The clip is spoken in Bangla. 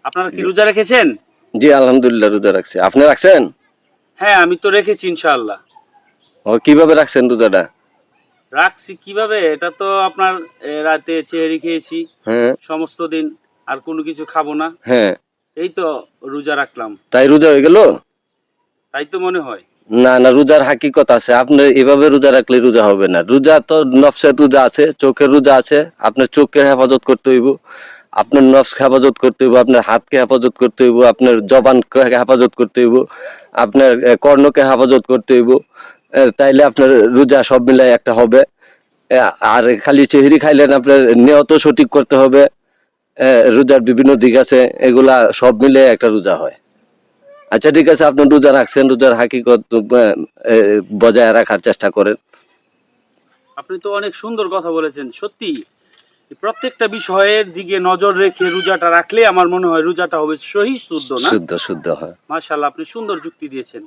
আপনারা কি রোজা রেখেছেন? জি আলহামদুলিল্লাহ রোজা রাখছি। আপনি রাখছেন? হ্যাঁ, আমি তো রেখেছি ইনশাআল্লাহ। ও কিভাবে রাখছেন রোজাটা? রাখছি কিভাবে? এটা তো আপনার রাতে চেহারি খেয়েছি হ্যাঁ সমস্ত দিন, আর কোনো কিছু খাবো না। হ্যাঁ। এই তো রোজা রাখলাম, তাই রোজা হয়ে গেল? তাই তো মনে হয়। না না, রোজার হাকিকত আছে। আপনি এভাবে রোজা রাখলে রোজা হবে না। রোজা তো নফসের রোজা আছে, চোখের রোজা আছে। আপনার চোখকে হেফাজত করতে হইব, আপনার নফস হেফাজত করতে হইব, আপনার হাতকে হেফাজত করতে হইব, আপনার জবানকে হেফাজত করতে হইব, আপনার কর্ণকে হেফাজত করতে হইব। তাইলে আপনার রোজা সব মিলাই একটা হবে। আর খালি চেহারি খাইলেন, আপনার নিয়ত সঠিক করতে হবে। রোজার বিভিন্ন দিক আছে, এগুলা সব মিলে একটা রোজা হয়। আচ্ছা ঠিক আছে, আপনি রোজা রাখছেন, রোজার হাকিকত বজায় রাখার চেষ্টা করেন। আপনি তো অনেক সুন্দর কথা বলেছেন। সত্যি প্রত্যেকটা বিষয়ের দিকে নজর রেখে রোজাটা রাখলে আমার মনে হয় রোজাটা হবে সহি শুদ্ধ, না? শুদ্ধ শুদ্ধ হয়। মাশাআল্লাহ, আপনি সুন্দর যুক্তি দিয়েছেন।